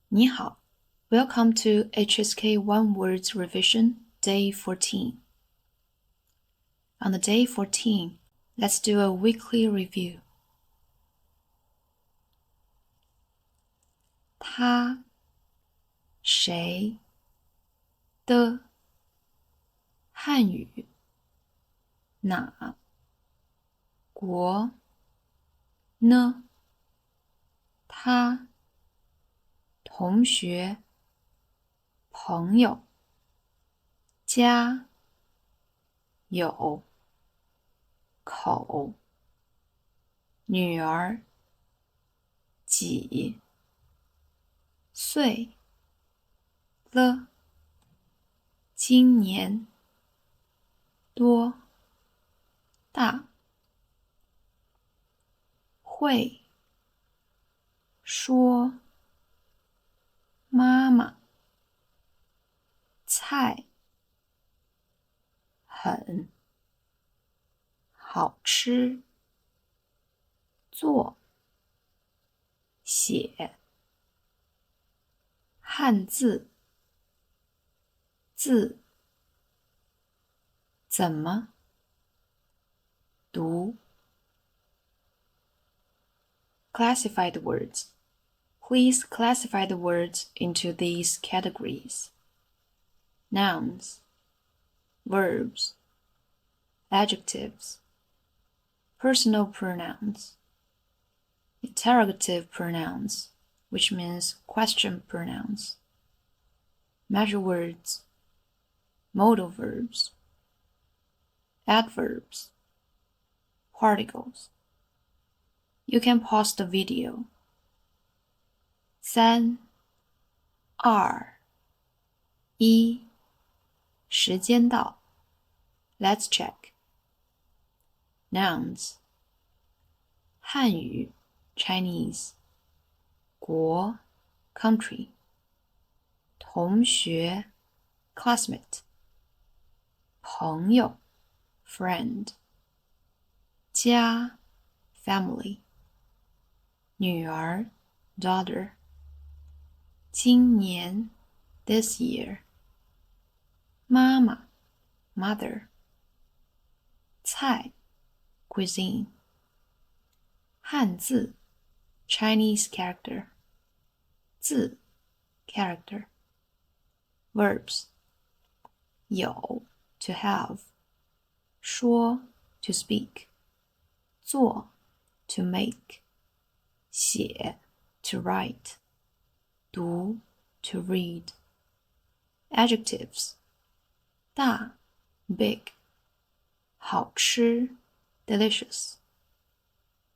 你好, welcome to HSK1 Words Revision, Day 14. On the Day 14, let's do a weekly review. 他谁的汉语哪国呢他同学朋友家有口女儿几岁了今年多大会说妈妈菜很好吃做写汉字字怎么读 Classify the words. Please classify the words into these categories. Nouns, verbs, adjectives, personal pronouns, interrogative pronouns, which means question pronouns, measure words, modal verbs, adverbs, particles. You can pause the video. 3、2、1，时间到。Let's check. Nouns. 汉语 Chinese. 国 country. 同学 classmate. 朋友 friend. 家 family. 女儿 daughter. 今年 this year. 妈妈 mother. 菜 cuisine. 汉字 Chinese character. 字 character. Verbs. 有 to have. 说 to speak. 做 to make. 写 to write. 读 to read. Adjectives. 大 big. 好吃 delicious.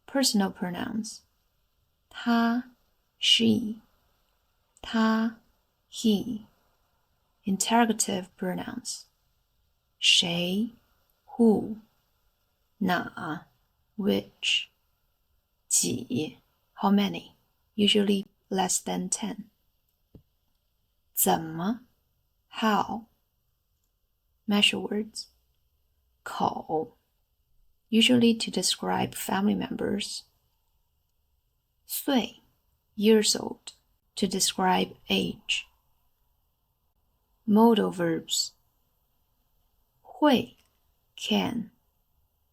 Personal pronouns. 他 she. 他 he. Interrogative pronouns. 谁 who. 哪 which. 几 how many, usually less than 10. 怎么 how. Measure words. 口 usually to describe family members. 岁 years old to describe age. Modal verbs. 会 can.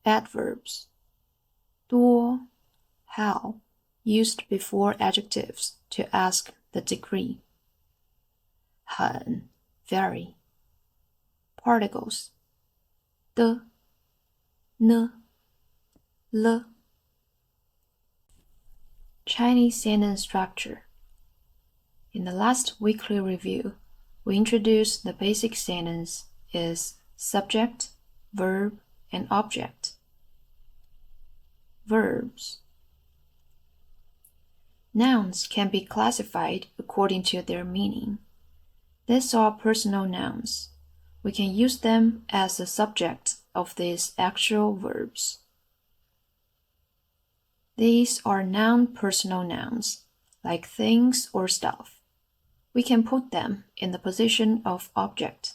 Adverbs. 多 how, used before adjectives to ask the degree. 很 very. Particles. 的 呢 了 Chinese sentence structure. In the last weekly review, we introduced the basic sentence is subject, verb, and object. Verbs. Nouns can be classified according to their meaning. These are personal nouns. We can use them as the subject of these actual verbs. These are non-personal nouns, like things or stuff. We can put them in the position of object.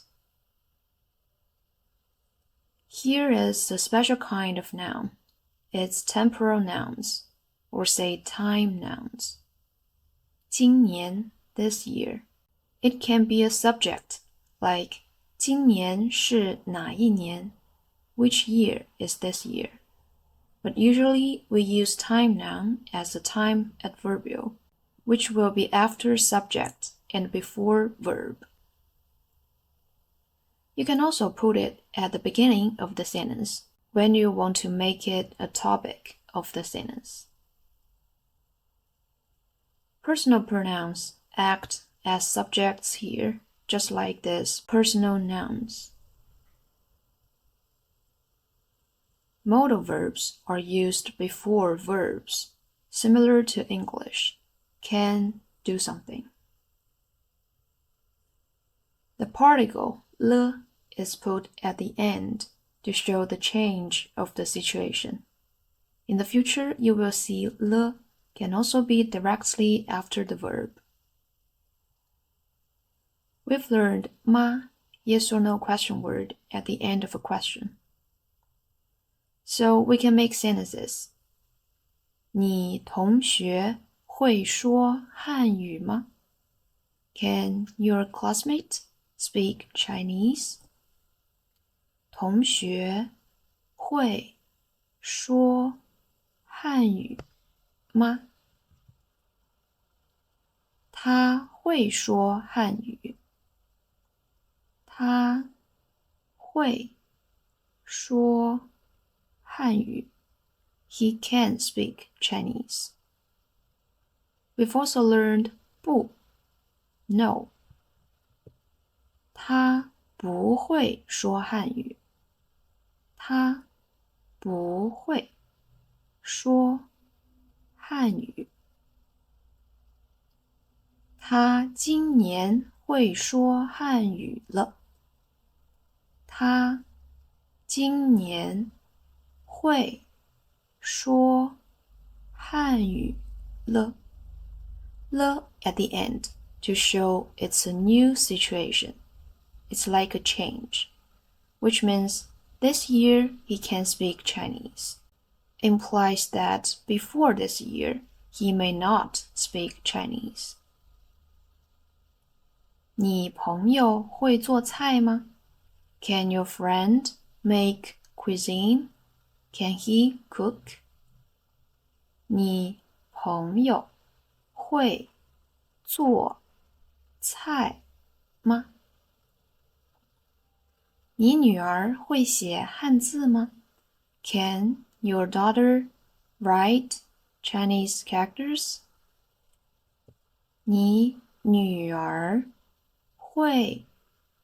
Here is a special kind of noun. It's temporal nouns, or say time nouns. 今年 this year. It can be a subject, like 今年是哪一年? Which year is this year? But usually we use time noun as a time adverbial, which will be after subject and before verb. You can also put it at the beginning of the sentence when you want to make it a topic of the sentence. Personal pronouns act as subjects here, just like these personal nouns. Modal verbs are used before verbs, similar to English, can, do something. The particle le is put at the end to show the change of the situation. In the future, you will see le can also be directly after the verb. We've learned ma, yes or no question word at the end of a question. So we can make sentences. 你同学会说汉语吗? Can your classmate speak Chinese? 同学会说汉语吗? 他会说汉语。他会说汉语。He can speak Chinese. We've also learned 不 no. 他不会说汉语。他不会说汉语。他今年会说汉语了。他今年会说汉语了。了 at the end to show it's a new situation. It's like a change, which means this year he can speak Chinese. Implies that before this year he may not speak Chinese. 你朋友会做菜吗? Can your friend make cuisine? Can he cook? 你朋友会做菜吗? 你女儿会写汉字吗? Can your daughter write Chinese characters? 你女儿会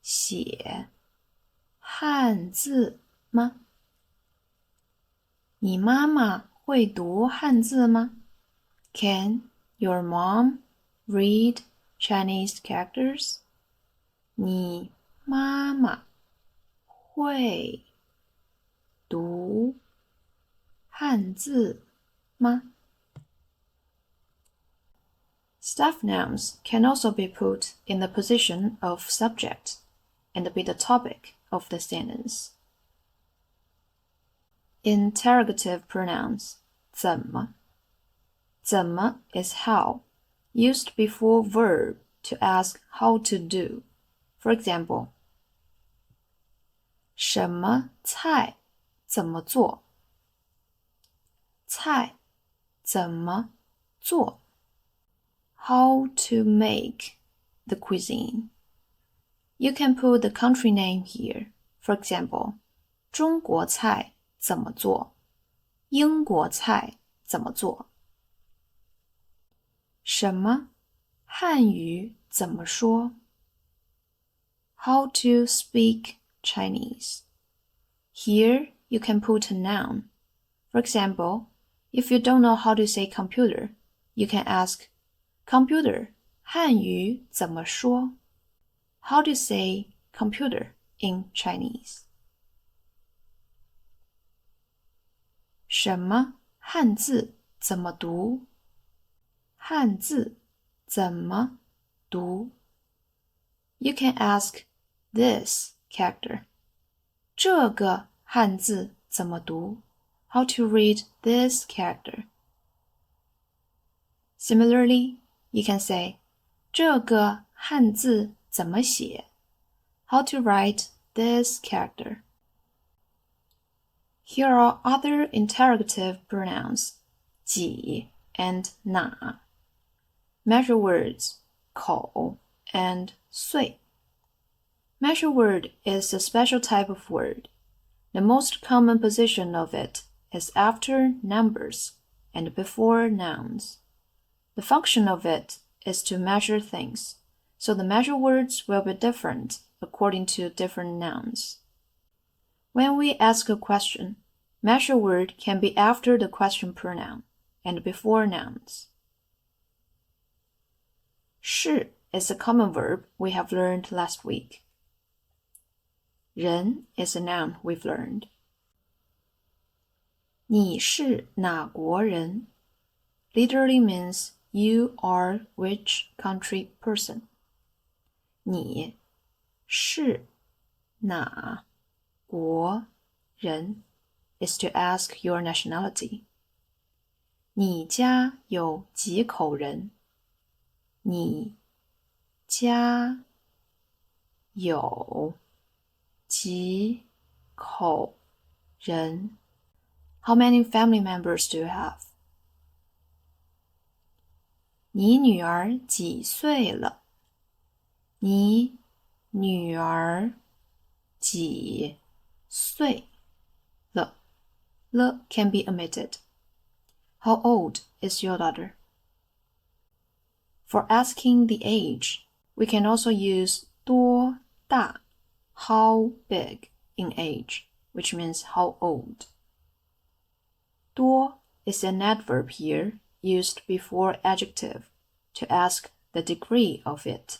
写汉字吗? 你妈妈会读汉字吗? Can your mom read Chinese characters? 你妈妈会读汉字吗? Staff nouns can also be put in the position of subject and be the topic of the sentence. Interrogative pronouns 怎么? 怎么 is how, used before verb to ask how to do. For example, 什么菜怎么做? 菜怎么做? How to make the cuisine. You can put the country name here. For example, 中国菜怎么做? 英国菜怎么做? 什么汉语怎么说? How to speak Chinese. Here you can put a noun. For example, if you don't know how to say computer, you can ask computer 汉语怎么说? How to say computer in Chinese? 什么汉字怎么读? 汉字怎么读? You can ask this character. 这个汉字怎么读? How to read this character? Similarly, you can say, 这个汉字怎么写 How to write this character. Here are other interrogative pronouns, 几 and 哪. Measure words, 口 and 岁. Measure word is a special type of word. The most common position of it is after numbers and before nouns. The function of it is to measure things, so the measure words will be different according to different nouns. When we ask a question, measure word can be after the question pronoun and before nouns. 是 is a common verb we have learned last week. 人 is a noun we've learned. 你是哪国人 literally means you are which country person. 你是哪国人 is to ask your nationality. 你家有几口人？你家有几口人？ How many family members do you have? 你女儿几岁了？你女儿几岁了？ 了 can be omitted. How old is your daughter? For asking the age, we can also use 多大 how big in age, which means how old. 多 is an adverb here used before adjective to ask the degree of it.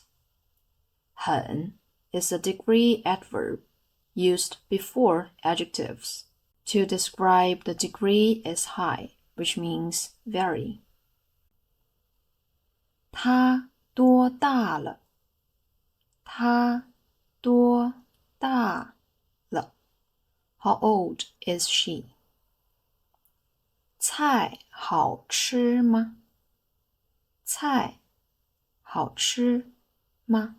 很 is a degree adverb used before adjectives to describe the degree is high, which means very. 他多大了？他多大了？ How old is she? 菜好吃吗？菜好吃吗？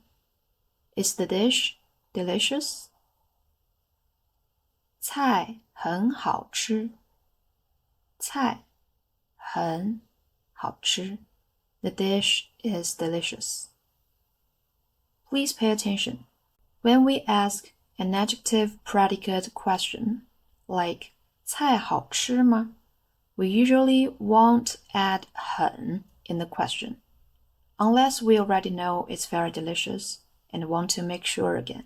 Is the dish delicious? 菜很好吃。菜很好吃。The dish is delicious. Please pay attention. When we ask an adjective predicate question, like 菜好吃吗? We usually won't add 很 in the question, unless we already know it's very delicious and want to make sure again.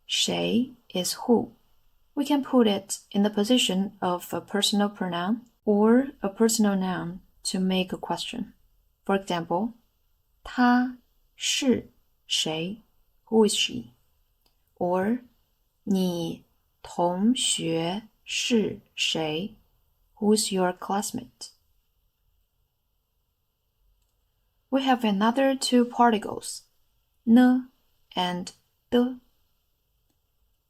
谁 is who. We can put it in the position of a personal pronoun or a personal noun to make a question. For example, 他是谁 Who is she? Or 你同学是谁 Who's your classmate? We have another two particles, 呢 and 的.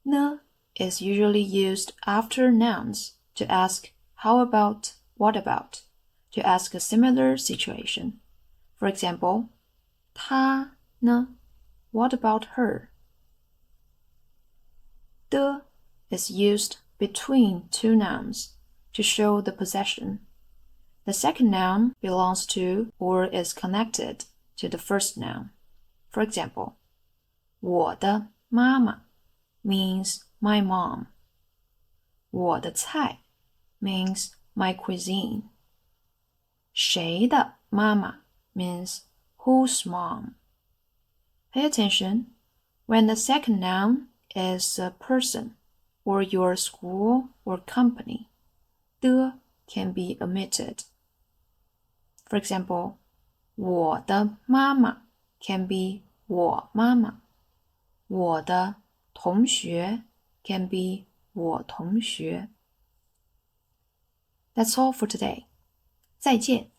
呢 is usually used after nouns to ask how about, what about, to ask a similar situation. For example, 她呢? What about her? 的 is used between two nouns to show the possession. The second noun belongs to or is connected to the first noun. For example, 我的妈妈 means my mom. 我的菜 means my cuisine. 谁的妈妈 means whose mom. Pay attention. When the second noun is a person or your school or company, 的 can be omitted. For example, 我的妈妈 can be 我妈妈。我的同学 can be 我同学。That's all for today. 再见。